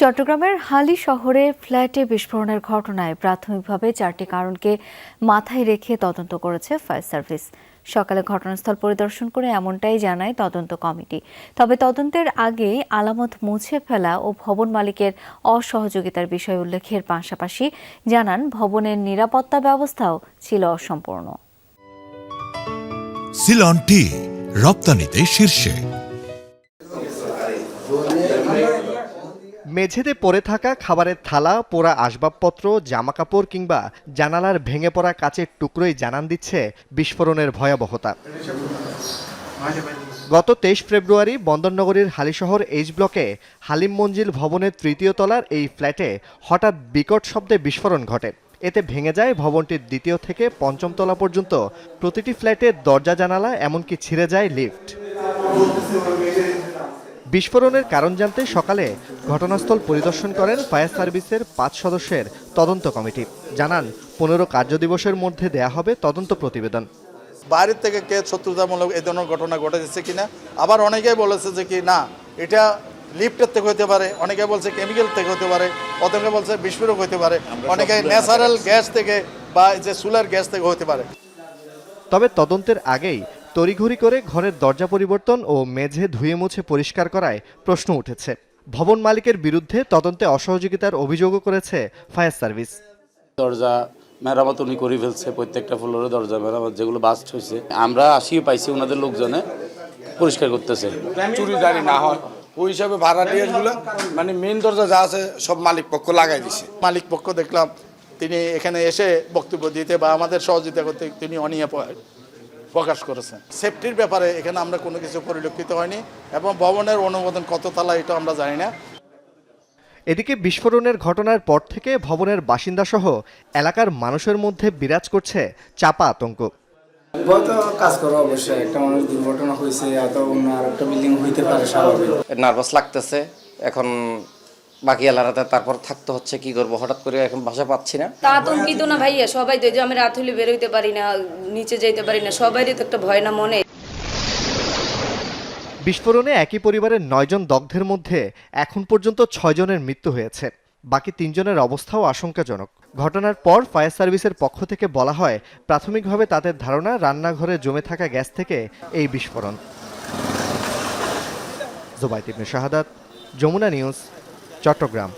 চট্টগ্রামের হালি শহরে ফ্ল্যাটে বিস্ফোরণের ঘটনায় প্রাথমিকভাবে 4টি কারণকে মাথায় রেখে তদন্ত করেছে ফায়ার সার্ভিস। সকালে ঘটনাস্থল পরিদর্শন করে এমনটাই জানায় তদন্ত কমিটি। তবে তদন্তের আগেই আলামত মুছে ফেলা ও ভবন মালিকের অসহযোগিতার বিষয় উল্লেখের পাশাপাশি জানান ভবনের নিরাপত্তা ব্যবস্থাও ছিল অসম্পূর্ণ। সিলন টি রপ্তানিতে শীর্ষে। মেঝেতে পড়ে থাকা খাবারের থালা, পোড়া আসবাবপত্র, জামাকাপড় কিংবা জানালার ভেঙে পড়া কাচের টুকরোই জানান দিচ্ছে বিস্ফোরণের ভয়াবহতা। গত 23 ফেব্রুয়ারি বন্দরনগরীর হালিশহর এইচ ব্লকে হালিম মঞ্জিল ভবনের 3য় তলার এই ফ্ল্যাটে হঠাৎ বিকট শব্দে বিস্ফোরণ ঘটে। এতে ভেঙে যায় ভবনটির 2য় থেকে 5ম তলা পর্যন্ত প্রতিটি ফ্ল্যাটের দরজা জানালা, এমনকি ছিঁড়ে যায় লিফট। বিস্ফোরণের কারণ জানতে সকালে ঘটনাস্থল পরিদর্শন করেন ফায়ার সার্ভিসের 5 সদস্যের তদন্ত কমিটি। জানান 15 কার্যদিবসের মধ্যে দেয়া হবে তদন্ত প্রতিবেদন। বাইরের থেকে কে শত্রুতামূলক এই ধরনের ঘটনা ঘটেছে কিনা, আবার অনেকেই বলেছে যে কি না এটা লিফটের থেকে হতে পারে, অনেকে বলছে কেমিক্যাল থেকে হতে পারে, অনেকে বলছে বিস্ফোরক হতে পারে, অনেকে ন্যাচারাল গ্যাস থেকে বা যে সোলার গ্যাস থেকে হতে পারে। তবে তদন্তের আগেই তড়িঘড়ি করে ঘরের দরজা পরিবর্তন ও মেঝে ধুয়ে মুছে পরিষ্কার করায় প্রশ্ন উঠেছে। ভবন মালিকের বিরুদ্ধে তদন্তে অসহযোগিতার অভিযোগও করেছে ফায়ার সার্ভিস। দরজা মেরামত উনি করে ফেলছে, প্রত্যেকটা ফ্লোরে দরজা মেরামত যেগুলো বাস্ট হয়েছে আমরা আসিও পাইছি, ওনাদের লোকজনে পরিষ্কার করতেছে। চুরি জারি না হয় ওই হিসাবে ভাড়াটিয়াগুলো মানে মেন দরজা যা আছে সব মালিক পক্ষ লাগাই দিছে। মালিক পক্ষ দেখলাম তিনি এখানে এসে বক্তব্য দিতে বা আমাদের সহযোগিতা করতে তিনি অনীহা প্রকাশ করেছেন। সেফটির ব্যাপারে এখানে আমরা কোনো কিছু পরিলক্ষিত হয়নি এবং ভবনের অনুমোদন কত তলা এটা আমরা জানি না। এদিকে বিস্ফোরণের ঘটনার পর থেকে ভবনের বাসিন্দাসহ এলাকার মানুষের মধ্যে বিরাজ করছে চাপা আতঙ্ক। ভয় তো কাজ করো অবশ্যই, একটা মানুষ দুর্ঘটনা হয়েছে, এত অন্য আর একটা বিল্ডিং হইতে পারে, স্বাভাবিক। নার্ভাস লাগতেছে এখন, বাকি এলাকাতে তারপর থাকতে হচ্ছে, কি করবো হঠাৎ করে এখন ভাষা পাচ্ছি না। তা আতঙ্কিত না ভাইয়া, সবাই তো, যে আমি রাত হলে বের হইতে পারি না, নিচে যাইতে পারি না, সবারই তো একটা ভয় না মনে। বিস্ফোরণে একই পরিবারের 9 জন দগ্ধের মধ্যে এখন পর্যন্ত 6 জনের মৃত্যু হয়েছে। বাকি 3 জনের অবস্থাও আশঙ্কাজনক। ঘটনার পর ফায়ার সার্ভিসের পক্ষ থেকে বলা হয়, প্রাথমিকভাবে তাদের ধারণা রান্নাঘরে জমে থাকা গ্যাস থেকে এই বিস্ফোরণ। জুবাইর ইবনে শাহাদাত, যমুনা নিউজ, চট্টগ্রাম।